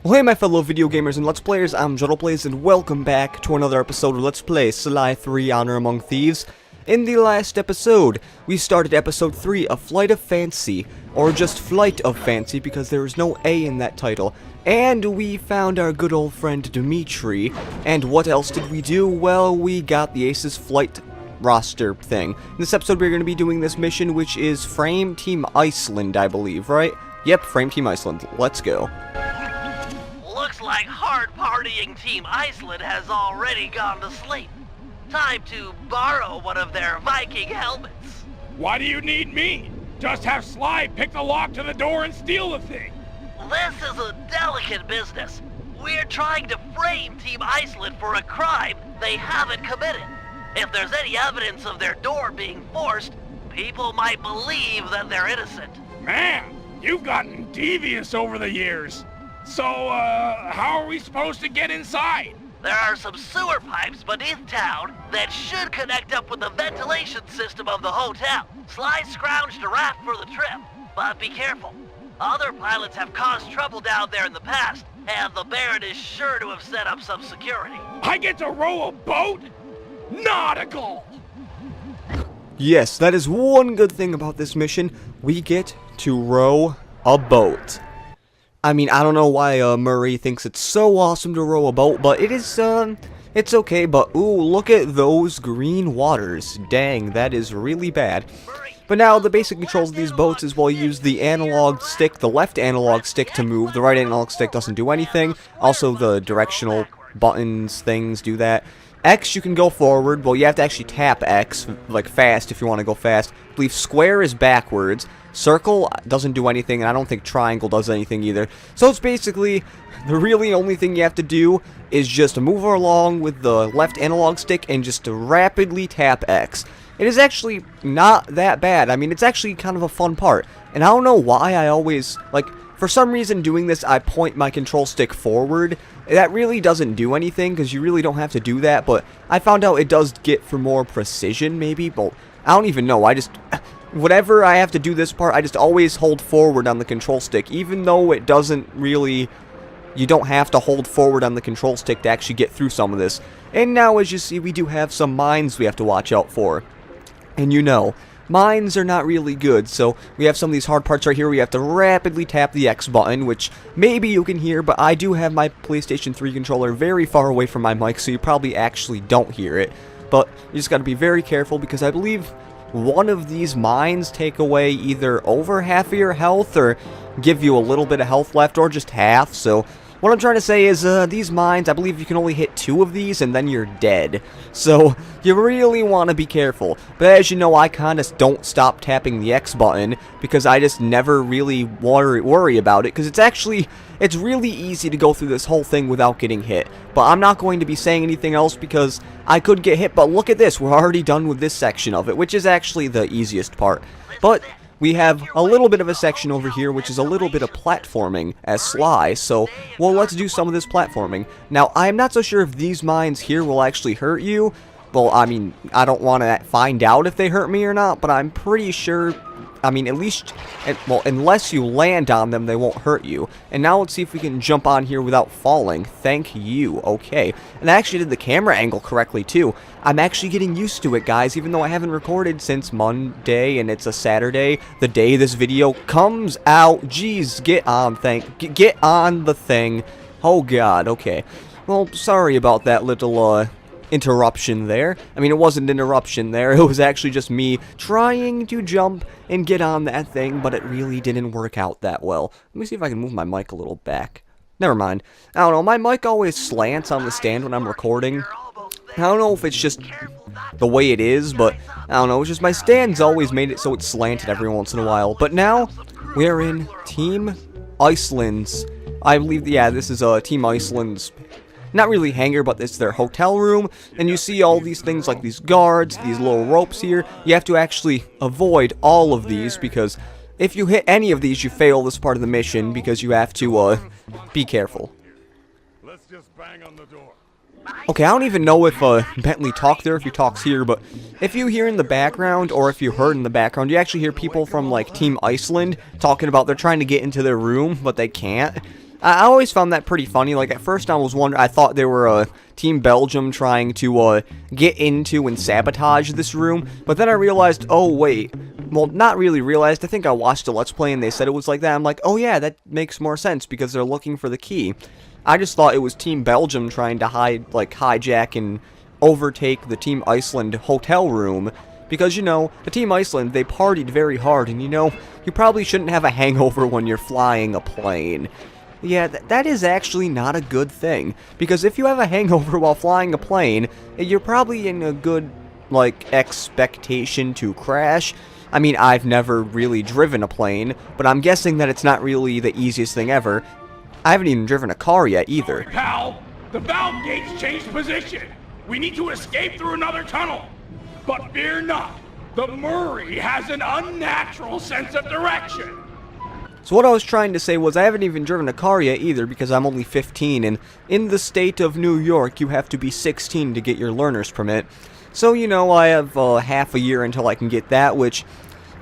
Well, hey my fellow video gamers and Let's Players, I'm JuddlePlays and welcome back to another episode of Let's Play Sly 3 Honor Among Thieves. In the last episode, we started episode 3 of Flight of Fancy, or just Flight of Fancy because there is no A in that title. And we found our good old friend Dimitri, and what else did we do? Well, we got the Aces Flight roster thing. In this episode we're going to be doing this mission, which is Frame Team Iceland, I believe, right? Yep, Frame Team Iceland. Let's go. Looks like hard-partying Team Iceland has already gone to sleep. Time to borrow one of their Viking helmets. Why do you need me? Just have Sly pick the lock to the door and steal the thing. This is a delicate business. We're trying to frame Team Iceland for a crime they haven't committed. If there's any evidence of their door being forced, people might believe that they're innocent. Man, you've gotten devious over the years. So, how are we supposed to get inside? There are some sewer pipes beneath town that should connect up with the ventilation system of the hotel. Sly scrounged a raft for the trip, but be careful. Other pilots have caused trouble down there in the past, and the Baron is sure to have set up some security. I get to row a boat? Nautical! Yes, that is one good thing about this mission. We get to row a boat. I mean, I don't know why Murray thinks it's so awesome to row a boat, but it is, it's okay, but ooh, look at those green waters. Dang, that is really bad. But now, the basic controls of these boats is we'll use the analog stick, the left analog stick to move, the right analog stick doesn't do anything. Also, the directional buttons, things do that. X, you can go forward. Well, you have to actually tap X, like fast, if you want to go fast. I believe square is backwards. Circle doesn't do anything, and I don't think triangle does anything either. So it's basically, the really only thing you have to do is just move along with the left analog stick and just to rapidly tap X. It is actually not that bad. I mean, it's actually kind of a fun part. And I don't know why I always, like, for some reason doing this, I point my control stick forward. That really doesn't do anything, because you really don't have to do that, but I found out it does get for more precision, maybe. Well, I don't even know. I just, whatever I have to do this part, I just always hold forward on the control stick, even though it doesn't really, you don't have to hold forward on the control stick to actually get through some of this. And now, as you see, we do have some mines we have to watch out for. And you know, mines are not really good, so we have some of these hard parts right here. We have to rapidly tap the X button, which maybe you can hear, but I do have my PlayStation 3 controller very far away from my mic, so you probably actually don't hear it. But you just got to be very careful, because I believe one of these mines take away either over half of your health, or give you a little bit of health left, or just half. So what I'm trying to say is, these mines, I believe you can only hit 2 of these, and then you're dead. So, you really want to be careful. But as you know, I kind of don't stop tapping the X button, because I just never really worry about it, because it's really easy to go through this whole thing without getting hit. But I'm not going to be saying anything else, because I could get hit. But look at this, we're already done with this section of it, which is actually the easiest part. But we have a little bit of a section over here, which is a little bit of platforming as Sly, so, well, let's do some of this platforming. Now, I'm not so sure if these mines here will actually hurt you. Well, I mean, I don't want to find out if they hurt me or not, but I'm pretty sure, I mean, at least, well, unless you land on them, they won't hurt you. And now let's see if we can jump on here without falling. Thank you. Okay. And I actually did the camera angle correctly, too. I'm actually getting used to it, guys, even though I haven't recorded since Monday, and it's a Saturday, the day this video comes out. Jeez, get on the thing. Oh, God. Okay. Well, sorry about that little, interruption there. I mean, it wasn't an interruption there. It was actually just me trying to jump and get on that thing, but it really didn't work out that well. Let me see if I can move my mic a little back. Never mind. I don't know. My mic always slants on the stand when I'm recording. I don't know if it's just the way it is, but I don't know. It's just my stand's always made it so it's slanted every once in a while. But now, we are in Team Iceland's, I believe, yeah, this is Team Iceland's, not really hangar, but it's their hotel room, and you see all these things like these guards, these little ropes here. You have to actually avoid all of these, because if you hit any of these, you fail this part of the mission, because you have to, be careful. Let's just bang on the door. Okay, I don't even know if, Bentley talked there, if he talks here, but if you hear in the background, or if you heard in the background, you actually hear people from, like, Team Iceland talking about they're trying to get into their room, but they can't. I always found that pretty funny. Like, at first I thought they were Team Belgium trying to get into and sabotage this room, but then I realized, oh wait, well, not really realized, I think I watched a Let's Play and they said it was like that. I'm like, oh yeah, that makes more sense because they're looking for the key. I just thought it was Team Belgium trying to hijack and overtake the Team Iceland hotel room. Because, you know, the Team Iceland, they partied very hard, and you know, you probably shouldn't have a hangover when you're flying a plane. Yeah, that is actually not a good thing. Because if you have a hangover while flying a plane, you're probably in a good, like, expectation to crash. I mean, I've never really driven a plane, but I'm guessing that it's not really the easiest thing ever. I haven't even driven a car yet, either. Sorry, pal. The valve gates changed position. We need to escape through another tunnel. But fear not, the Murray has an unnatural sense of direction. So what I was trying to say was I haven't even driven a car yet either because I'm only 15, and in the state of New York you have to be 16 to get your learner's permit. So, you know, I have half a year until I can get that, which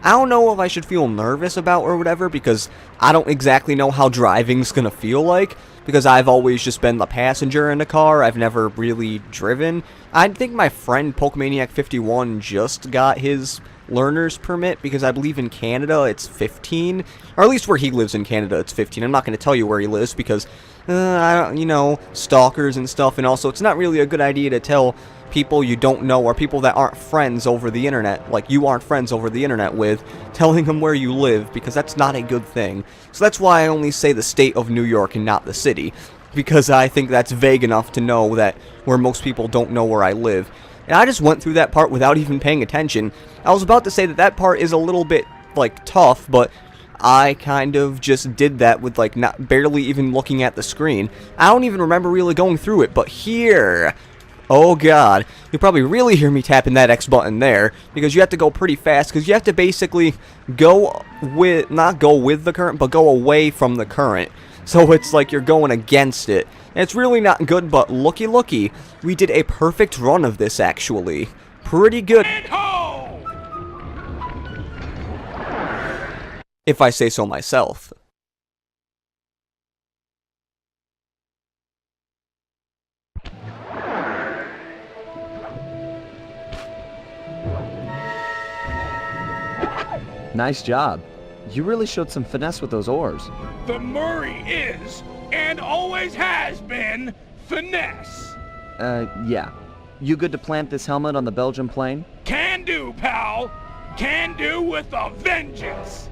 I don't know if I should feel nervous about or whatever, because I don't exactly know how driving's gonna feel like, because I've always just been the passenger in the car. I've never really driven. I think my friend Pokemaniac51 just got his learner's permit, because I believe in Canada it's 15, or at least where he lives in Canada it's 15. I'm not going to tell you where he lives because, you know, stalkers and stuff, and also it's not really a good idea to tell people you don't know or people that aren't friends over the internet, like you aren't friends over the internet with, telling them where you live, because that's not a good thing. So that's why I only say the state of New York and not the city, because I think that's vague enough to know that where most people don't know where I live. And I just went through that part without even paying attention. I was about to say that that part is a little bit, like, tough, but I kind of just did that with, like, barely even looking at the screen. I don't even remember really going through it, but here, oh god, you'll probably really hear me tapping that X button there, because you have to go pretty fast, because you have to basically go with, not go with the current, but go away from the current. So it's like you're going against it. And it's really not good, but looky, we did a perfect run of this, actually. Pretty good, if I say so myself. Nice job. You really showed some finesse with those oars. The Murray is, and always has been, finesse. Yeah. You good to plant this helmet on the Belgian plane? Can do, pal. Can do with a vengeance.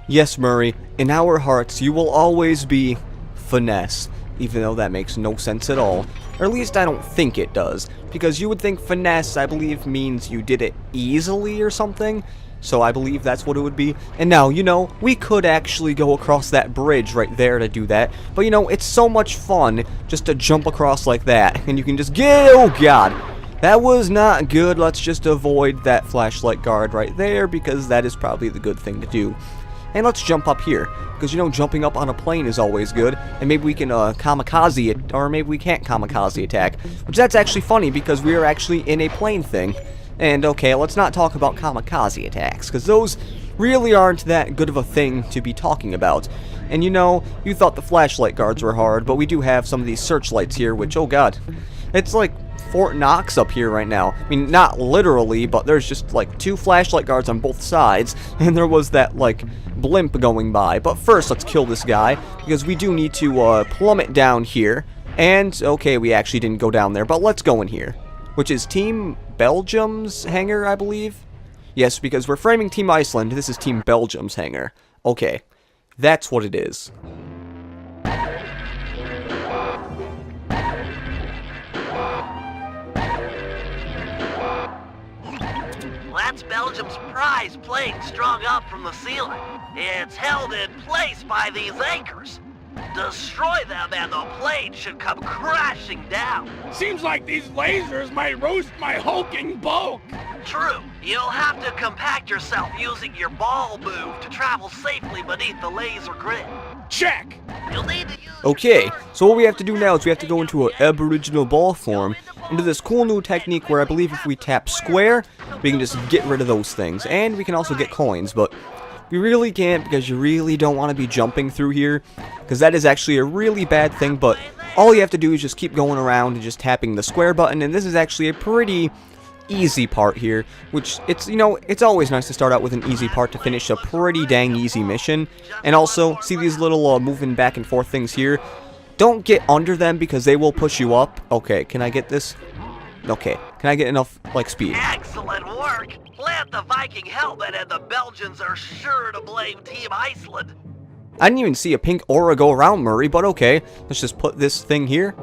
Yes, Murray, in our hearts you will always be finesse, even though that makes no sense at all. Or at least I don't think it does, because you would think finesse, I believe, means you did it easily or something, so I believe that's what it would be. And now, you know, we could actually go across that bridge right there to do that, but you know, it's so much fun just to jump across like that, and you can just get, oh god, that was not good. Let's just avoid that flashlight guard right there, because that is probably the good thing to do. And let's jump up here, because you know, jumping up on a plane is always good, and maybe we can kamikaze it, or maybe we can't kamikaze attack, which that's actually funny, because we are actually in a plane thing. And okay, let's not talk about kamikaze attacks, because those really aren't that good of a thing to be talking about. And you know, you thought the flashlight guards were hard, but we do have some of these searchlights here, which, oh god, it's like Fort Knox up here right now. I mean, not literally, but there's just like 2 flashlight guards on both sides, and there was that, like, blimp going by. But first, let's kill this guy, because we do need to plummet down here. And, okay, we actually didn't go down there, but let's go in here, which is Team Belgium's hangar, I believe? Yes, because we're framing Team Iceland, this is Team Belgium's hangar. Okay, that's what it is. That's Belgium's prize plane strung up from the ceiling. It's held in place by these anchors. Destroy them and the plane should come crashing down. Seems like these lasers might roast my hulking bulk. True. You'll have to compact yourself using your ball move to travel safely beneath the laser grid. Check. You'll need to use Okay, so what we have to do now is we have to go into an aboriginal ball form and do this cool new technique where I believe if we tap square, we can just get rid of those things. And we can also get coins, but We really can't because you really don't want to be jumping through here, because that is actually a really bad thing, but all you have to do is just keep going around and just tapping the square button, and this is actually a pretty easy part here, which it's, you know, it's always nice to start out with an easy part to finish a pretty dang easy mission. And also, see these little moving back and forth things here? Don't get under them because they will push you up. Okay, can I get this? Okay, can I get enough, like, speed? Excellent work! Plant the Viking helmet and the Belgians are sure to blame Team Iceland. I didn't even see a pink aura go around Murray, but okay. Let's just put this thing here.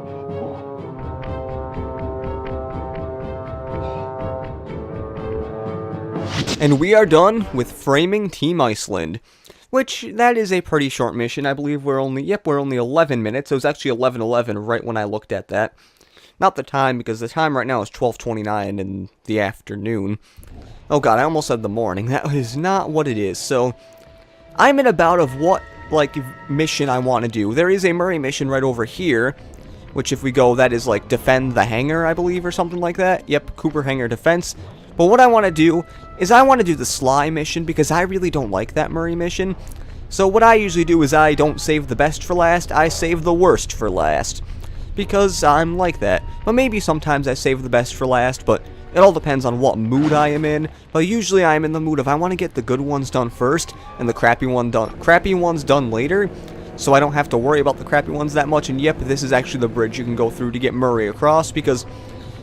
And we are done with framing Team Iceland. Which, that is a pretty short mission. I believe we're only 11 minutes. It was actually 11:11 right when I looked at that. Not the time, because the time right now is 12:29 in the afternoon. Oh god, I almost said the morning. That is not what it is. So, I'm in a bout of what, like, mission I want to do. There is a Murray mission right over here, which if we go, that is, like, defend the hangar, I believe, or something like that. Yep, Cooper Hangar Defense. But what I want to do is I want to do the Sly mission, because I really don't like that Murray mission. So what I usually do is I don't save the best for last, I save the worst for last. Because I'm like that. But maybe sometimes I save the best for last, but it all depends on what mood I am in. But usually I am in the mood of I want to get the good ones done first, and the crappy ones done later. So I don't have to worry about the crappy ones that much. And yep, this is actually the bridge you can go through to get Murray across, because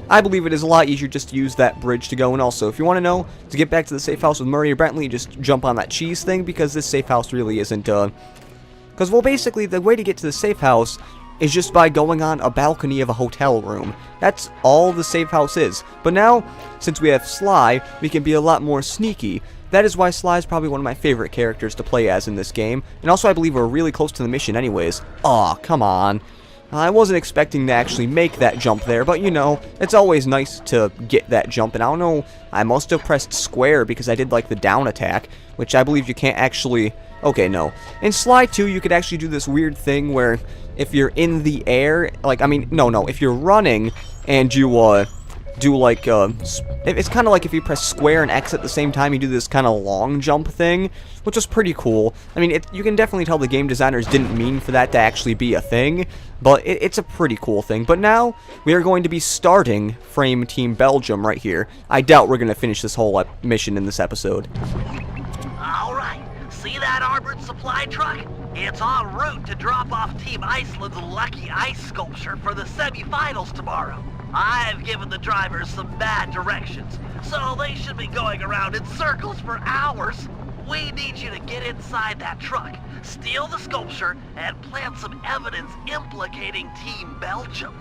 I believe it is a lot easier just to use that bridge to go. And also, if you want to know, to get back to the safe house with Murray or Bentley, just jump on that cheese thing, because this safe house really isn't, because, well, basically, the way to get to the safe house is just by going on a balcony of a hotel room. That's all the safe house is. But now, since we have Sly, we can be a lot more sneaky. That is why Sly is probably one of my favorite characters to play as in this game. And also, I believe we're really close to the mission anyways. Aw, come on. I wasn't expecting to actually make that jump there, but you know, it's always nice to get that jump, and I don't know, I must have pressed square because I did like the down attack, which I believe you can't actually, okay, no. In Sly 2, you could actually do this weird thing where if you're in the air, like, I mean, no, if you're running and you, do like, it's kind of like if you press square and X at the same time, you do this kind of long jump thing, which was pretty cool. I mean, you can definitely tell the game designers didn't mean for that to actually be a thing, but it's a pretty cool thing. But now, we are going to be starting Frame Team Belgium right here. I doubt we're going to finish this whole mission in this episode. Alright, see that armored supply truck? It's en route to drop off Team Iceland's lucky ice sculpture for the semifinals tomorrow. I've given the drivers some bad directions, so they should be going around in circles for hours. We need you to get inside that truck, steal the sculpture, and plant some evidence implicating Team Belgium.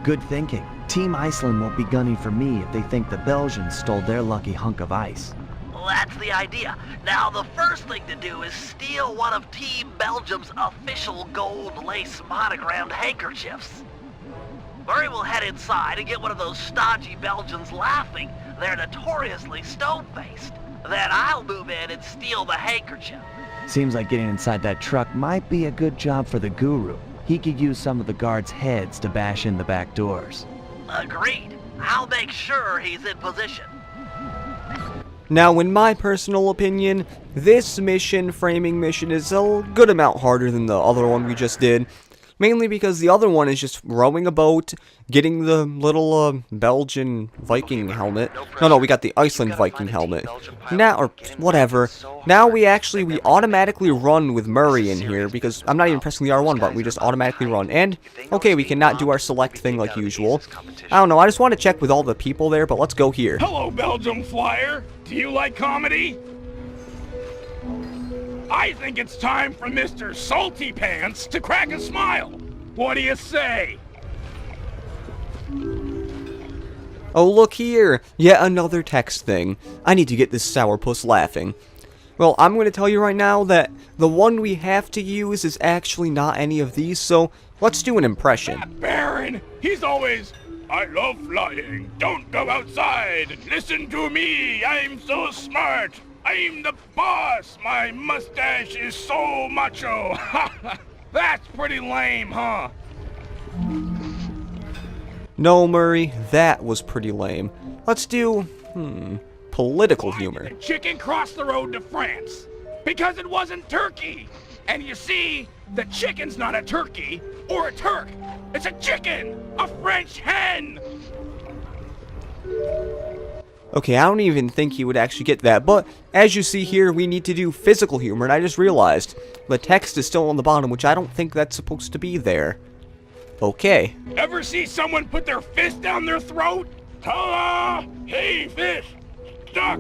Good thinking. Team Iceland won't be gunning for me if they think the Belgians stole their lucky hunk of ice. Well, that's the idea. Now, the first thing to do is steal one of Team Belgium's official gold lace monogrammed handkerchiefs. Murray will head inside and get one of those stodgy Belgians laughing. They're notoriously stone-faced. Then I'll move in and steal the handkerchief. Seems like getting inside that truck might be a good job for the guru. He could use some of the guards' heads to bash in the back doors. Agreed. I'll make sure he's in position. Now, in my personal opinion, this framing mission, is a good amount harder than the other one we just did. Mainly because the other one is just rowing a boat, getting the little Belgian Viking helmet. No, we got the Iceland Viking helmet. Now, or whatever. Now we automatically run with Murray in here, because I'm not even pressing the R1 button, we just automatically run. And, okay, we cannot do our select thing like usual. I don't know, I just want to check with all the people there, but let's go here. Hello, Belgium Flyer. Do you like comedy? I think it's time for Mr. Salty Pants to crack a smile. What do you say? Oh, look here! Yet another text thing. I need to get this sourpuss laughing. Well, I'm going to tell you right now that the one we have to use is actually not any of these, so let's do an impression. That Baron, he's always, I love flying, don't go outside, listen to me, I'm so smart. I'm the boss! My mustache is so macho! That's pretty lame, huh? No, Murray, that was pretty lame. Let's do, political humor. The chicken crossed the road to France. Because it wasn't turkey. And you see, the chicken's not a turkey or a Turk. It's a chicken, a French hen. Okay, I don't even think he would actually get that, but as you see here, we need to do physical humor, and I just realized the text is still on the bottom, which I don't think that's supposed to be there. Okay. Ever see someone put their fist down their throat? Ta-da! Hey, fish! Duck!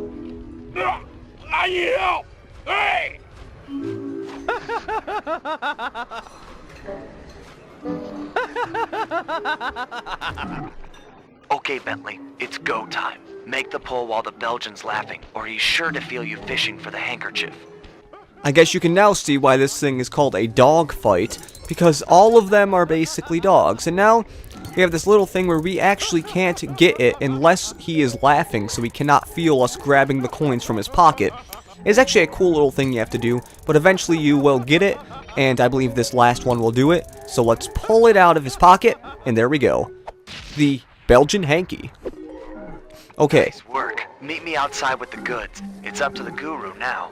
I need help! Hey! Okay, Bentley, it's go time. Make the pull while the Belgian's laughing, or he's sure to feel you fishing for the handkerchief. I guess you can now see why this thing is called a dog fight, because all of them are basically dogs. And now we have this little thing where we actually can't get it unless he is laughing, so he cannot feel us grabbing the coins from his pocket. It's actually a cool little thing you have to do, but eventually you will get it, and I believe this last one will do it. So let's pull it out of his pocket, and there we go. The Belgian hanky. Okay. Nice work. Meet me outside with the goods. It's up to the guru now.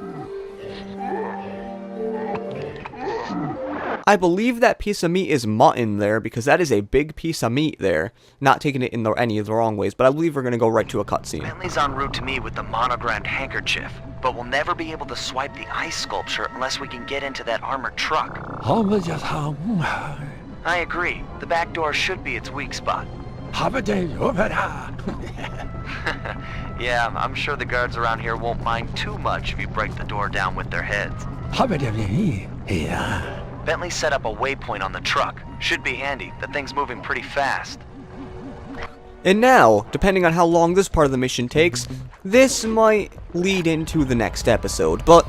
I believe that piece of meat is mutton there, because that is a big piece of meat there. Not taking it in any of the wrong ways, but I believe we're going to go right to a cutscene. Bentley's en route to me with the monogrammed handkerchief, but we'll never be able to swipe the ice sculpture unless we can get into that armored truck. I agree. The back door should be its weak spot. Yeah, I'm sure the guards around here won't mind too much if you break the door down with their heads. Bentley set up a waypoint on the truck. Should be handy. The thing's moving pretty fast. And now, depending on how long this part of the mission takes, this might lead into the next episode, but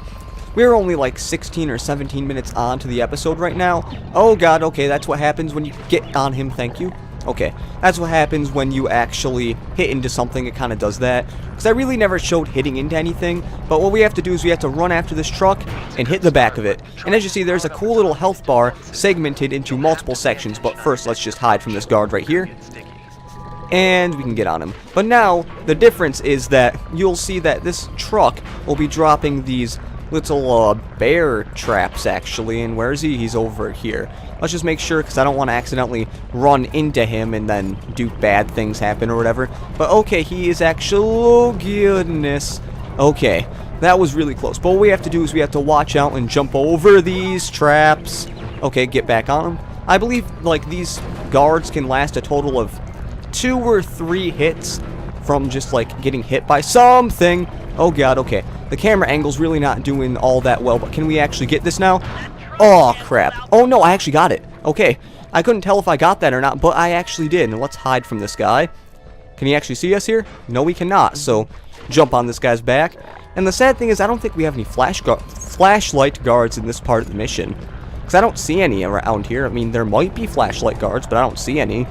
we're only like 16 or 17 minutes on to the episode right now. Oh god, okay, that's what happens when you get on him, thank you. Okay, that's what happens when you actually hit into something, it kind of does that. Because I really never showed hitting into anything, but what we have to do is we have to run after this truck and hit the back of it. And as you see, there's a cool little health bar segmented into multiple sections, but first let's just hide from this guard right here. And we can get on him. But now, the difference is that you'll see that this truck will be dropping these little bear traps, actually. And where is he? He's over here. Let's just make sure, because I don't want to accidentally run into him and then do bad things happen or whatever. But okay, he is actually... Oh, goodness. Okay, that was really close. But what we have to do is we have to watch out and jump over these traps. Okay, get back on him. I believe, like, these guards can last a total of 2 or 3 hits from just, like, getting hit by something. Oh, God, okay. The camera angle's really not doing all that well, but can we actually get this now? Oh, crap. Oh, no, I actually got it. Okay. I couldn't tell if I got that or not, but I actually did. And let's hide from this guy. Can he actually see us here? No, we cannot. So, jump on this guy's back. And the sad thing is, I don't think we have any flashlight guards in this part of the mission. Because I don't see any around here. I mean, there might be flashlight guards, but I don't see any.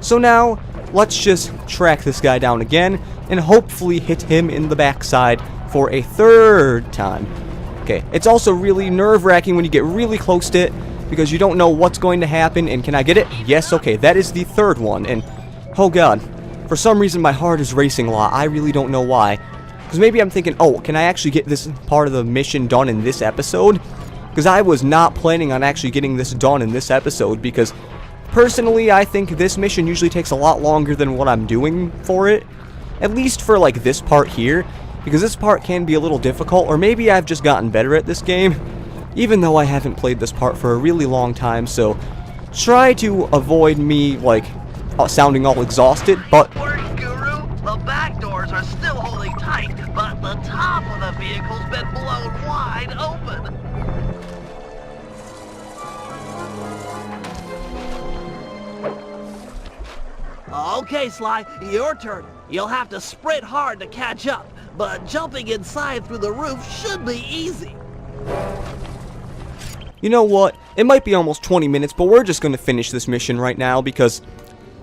So now, let's just track this guy down again, and hopefully hit him in the backside for a 3rd time. Okay, it's also really nerve-wracking when you get really close to it, because you don't know what's going to happen, and can I get it? Yes, okay, that is the 3rd one, and oh god, for some reason my heart is racing a lot. I really don't know why, because maybe I'm thinking, oh, can I actually get this part of the mission done in this episode? Because I was not planning on actually getting this done in this episode, because personally, I think this mission usually takes a lot longer than what I'm doing for it. At least for, like, this part here. Because this part can be a little difficult, or maybe I've just gotten better at this game. Even though I haven't played this part for a really long time, so try to avoid me, like, sounding all exhausted, but... Work, Guru. The back doors are still holding tight, but the top of the vehicle's been blown wide open. Okay, Sly, your turn. You'll have to sprint hard to catch up, but jumping inside through the roof should be easy. You know what? It might be almost 20 minutes, but we're just going to finish this mission right now because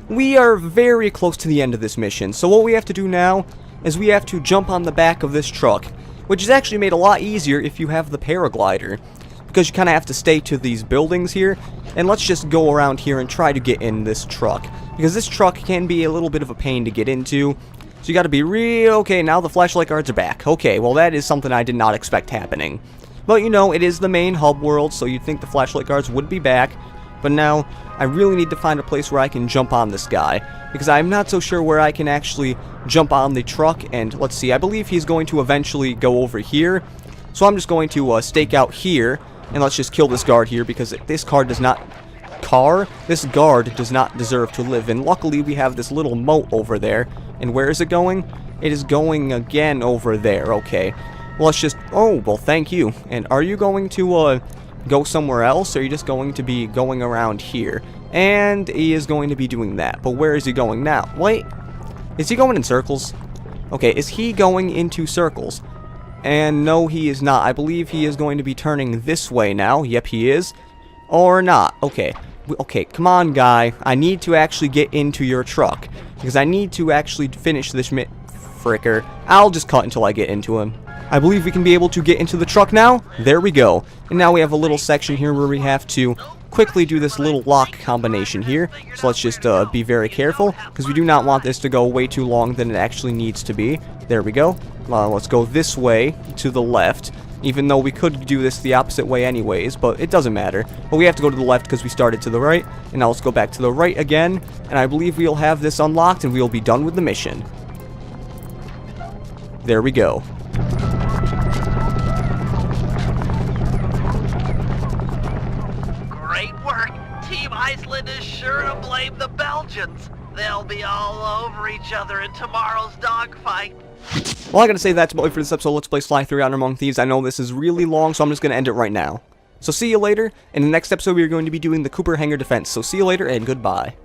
we are very close to the end of this mission. So what we have to do now is we have to jump on the back of this truck, which is actually made a lot easier if you have the paraglider, because you kind of have to stay to these buildings here. And let's just go around here and try to get in this truck, because this truck can be a little bit of a pain to get into. So you got to be real... Okay, now the flashlight guards are back. Okay, well that is something I did not expect happening. But you know, it is the main hub world, so you'd think the flashlight guards would be back. But now, I really need to find a place where I can jump on this guy, because I'm not so sure where I can actually jump on the truck. And let's see, I believe he's going to eventually go over here. So I'm just going to stake out here, and let's just kill this guard here, because this guard does not deserve to live. And luckily we have this little moat over there. And where is it going? It is going again over there. Okay, well, let's just, oh, well, thank you. And are you going to go somewhere else, or are you just going to be going around here? And he is going to be doing that. But where is he going now? Wait, is he going in circles? Okay, is he going into circles? And no, he is not. I believe he is going to be turning this way now. Yep, he is. Or not. Okay. Okay, come on, guy. I need to actually get into your truck, because I need to actually finish this fricker. I'll just cut until I get into him. I believe we can be able to get into the truck now. There we go. And now we have a little section here where we have to quickly do this little lock combination here. So let's just be very careful, because we do not want this to go way too long than it actually needs to be. There we go. Let's go this way to the left, even though we could do this the opposite way anyways, but it doesn't matter. But we have to go to the left because we started to the right. And now let's go back to the right again, and I believe we'll have this unlocked and we'll be done with the mission. There we go. Great work. Team Iceland is sure to blame the Belgians. They'll be all over each other in tomorrow's dogfight. Well, I gotta say that's about it for this episode. Let's play Sly 3 Honor Among Thieves. I know this is really long, so I'm just gonna end it right now. So see you later. In the next episode, we are going to be doing the Cooper Hangar Defense. So see you later, and goodbye.